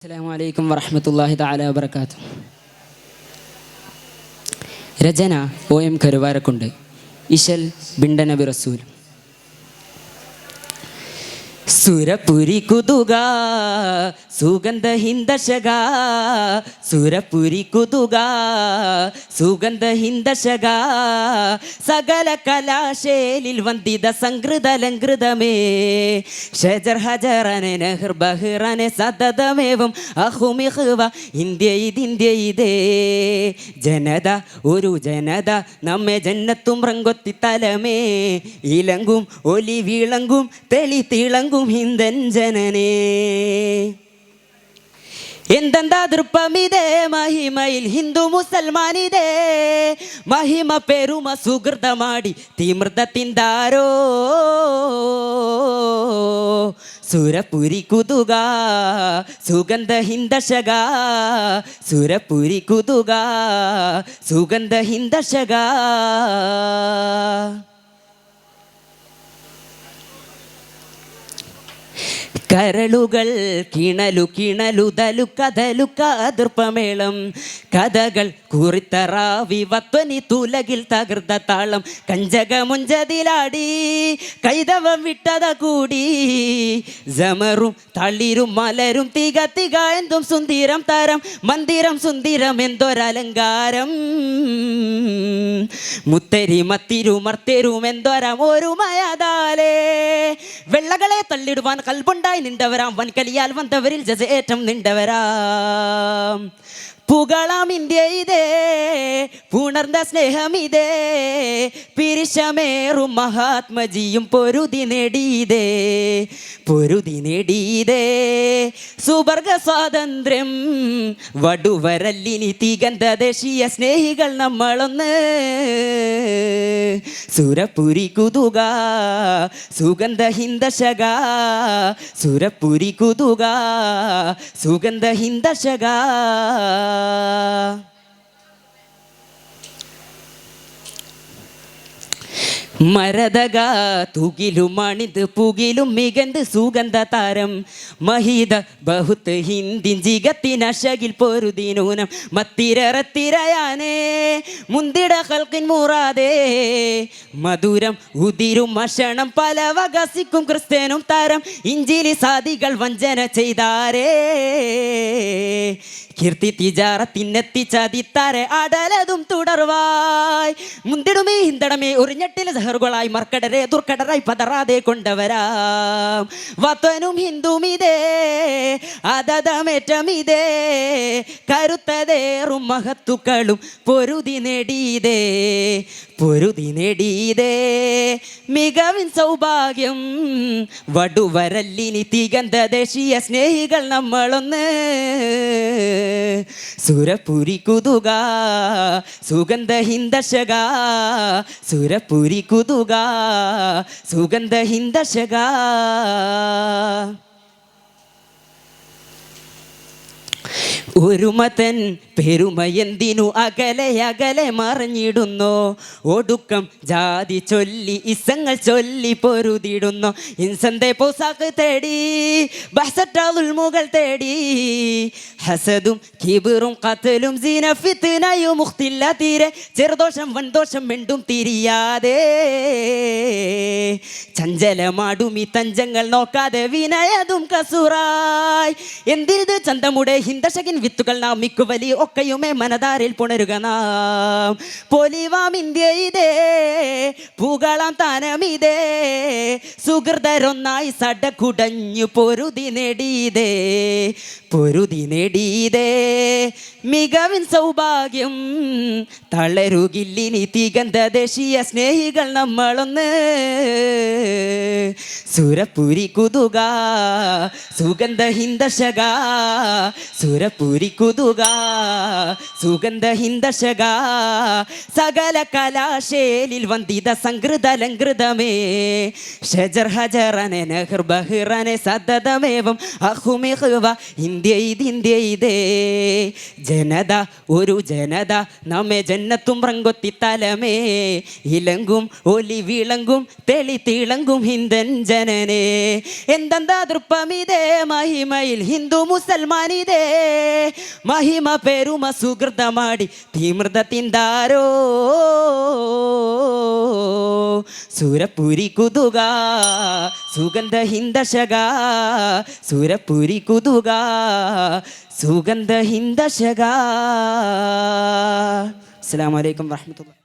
അസ്സലാമു അലൈക്കും വറഹ്മത്തുള്ളാഹി തആല വബറകാതുഹു. രചന OM കരുവാരക്കുണ്ട്. ഇശൽ ബിണ്ടനബി റസൂൽ. സുരപുരി കുതുക സുഗന്ധ ഹിന്ദശക, സുരപുരി കുതുക സുഗന്ധ ഹിന്ദശക, സകല കലാശേലിൽ വന്ദിത സംകൃതലങ്കൃതമേ, ഷജർ ഹജറനെ നെഹ്ർ ബഹ്റനെ സതതമേവം അഹുമിഹ്വ ഇന്ത്യ ഇതിന്ത്യയിതേ. ജനത ഒരു ജനത നമ്മെ ജന്നത്തും റങ്കൊത്തി തലമേ, ഇലങ്കും ഒലി വിളങ്കും തെളി തിളങ്കും ഹിന്ദൻ ജനനേ. എന്തെന്താ ദൃപ്പമിതേ മഹിമയിൽ ഹിന്ദു മുസൽമാനിതേ, മഹിമ പെരുമ സുഹൃതമാടി തിമൃതത്തിന്താരോ. സുരപുരി കുതുക സുഗന്ധ ഹിന്ദശക, സുരപുരി കുതുക സുഗന്ധ ഹിന്ദശക. കരളുകൾ കിണലു കിണലുതലു കഥലു കാതൃപ്പമേളം, കഥകൾ കുറിത്തറാവി വത്വനി തുലകിൽ തകർത്ത താളം, കഞ്ചകമുഞ്ചതിലാടി കൈതവം വിട്ടത കൂടി, ജമറും തളിരും മലരും തിക തിക എന്തും സുന്ദരം തരം, മന്ദിരം സുന്ദരം എന്തൊരലങ്കാരം, മുത്തരി മത്തിരുമർത്തരും എന്തൊരം ഒരു മയതാലേ. വെള്ളകളെ തള്ളിടുവാൻ കൽബുണ്ടായി നിன்றവരാം, വൻകലിയാൽ വന്നവരിൽ ജസേറ്റം നിன்றവരാം. പുകളാം ഇന്ത്യ ഇതേ പുണർന്ന സ്നേഹമിതേ, പിരിശമേറും മഹാത്മജിയും പൊരുതി നേടിയതേ, പൊരുതി നേടിയതേ. സുവർഗ സ്വാതന്ത്ര്യം വടുവരല്ലിനി തികന്ത ദേശീയ സ്നേഹികൾ നമ്മളൊന്ന്. സുരപുരി കുതുക സുഗന്ധ ഹിന്ദശക, സുരപുരി കുതുക സുഗന്ധ ഹിന്ദശക. മരതക തുകിലും മണിത് പുകിലും മികന്ത് സുഗന്ധ താരം, മഹിത ബഹുത്ത് ഹിന്ദി ജിഗത്തിനശകിൽ പൊരുതിനൂനം, മത്തിരത്തിരയാനേ മുന്തിട ഹൽക്കിൻ മൂറാതേ, മധുരം ഉതിരും മഷണം പല വകസിക്കും ക്രിസ്ത്യനും താരം, ഇഞ്ചിലി സാദികൾ വഞ്ചന ചെയ്താരേ, കീർത്തി തിജാറത്തിനെത്തിച്ചതിത്താരെ അടലതും തുടർവായി, മുന്തിടുമേ ഹിന്ദടമേ ഒരു ഞെട്ടിലെ സഹറുകളായി മർക്കടരെ ദുർക്കടരായി പതറാതെ കൊണ്ടവരാം. വത്വനും ഹിന്ദുമിതേ അതതമേറ്റമിതേ, കരുത്തതേറും മഹത്തുക്കളും പൊരുതി നേടിയതേ, പൊരുതി നേടിയതേ. മികവിൻ സൗഭാഗ്യം വടുവരല്ലിനി തികന്ത ദേശീയ സ്നേഹികൾ നമ്മളൊന്ന്. സുരപുരി കുതുക സുഗന്ധ ഹിന്ദശക, സുരപുരി കുതുക സുഗന്ധ ഹിന്ദശക. ഒരുമതൻ പെരുമയെന്തിനു അകലെ അകലെ മറിഞ്ഞിടുന്നു, ഒടുക്കം ജാതി ചൊല്ലി ഇസങ്ങൾ ചൊല്ലി പൊരുതിടുന്നു, ഇൻസന്റെ പോസാക്ക് തേടി ബഹ്സറ്റാളുൽമുകൾ തേടി, ഹസദും കിബിറും ഖത്ലും സിനഫിത്നയും മുഖ്തില്ല തീരെ, ചെറുദോഷം വൻദോഷം മിണ്ടും തിരിയാതെ, ചഞ്ചലമാടും ഈ തഞ്ചങ്ങൾ നോക്കാതെ വിനയതും കസുറായി, എന്തിരിത് ചന്തമുടെ ഹിന്ദശകിൻ വിത്തുകൾ നാം മിക്കുവലി ഒക്കെയുമേ മനതാരിൽ പുണരുക നാം. പൊലിവാം ഇന്ത്യ ഇതേ പുകളാം താനമിതേ, സുഹൃതരൊന്നായി സടകുടഞ്ഞു പൊരുതി നേടിയതേ, പൊരുതി നേടിയതേ. മികവിൻ സൗഭാഗ്യം തളരുകില്ലിനി തികന്ത ദേശീയ സ്നേഹികൾ നമ്മളൊന്ന്. സുരപുരി കുതുക സുഗന്ധ ഹിന്ദശക, സുരപുരി കുതുക സുഗന്ധ ഹിന്ദശക, സകല കലാശേലിൽ വന്ദിത സംകൃതലങ്കൃതമേ, ഷജർ ഹജറനെ നെഹ്ർ ബഹ്റനെ സതതമേവം അഹുമിഹ്വ ഇന്ത്യ ഇതിന്ത്യ പെയ്തേ ജനത ഒരു ജനത നമ്മെ ജന്നത്തും റങ്കൊത്തി തലമേ ഇലങ്കും ഒലി വിളങ്കും തെളി തിളങ്കും ഹിന്ദൻ ജനനേ എന്തെന്താ ദൃപ്പമിതേ മഹിമയിൽ ഹിന്ദു മുസൽമാനിതേ മഹിമ പെരുമ സുഹൃതമാടി തീമൃത തിന്താരോ സുരപുരി കുതുക സുഗന്ധ ഹിന്ദശക സുരപുരി കുതുക സുഗന്ധ ഹിന്ദശക അസ്സലാമു അലൈക്കും വറഹ്മത്തുള്ളാഹി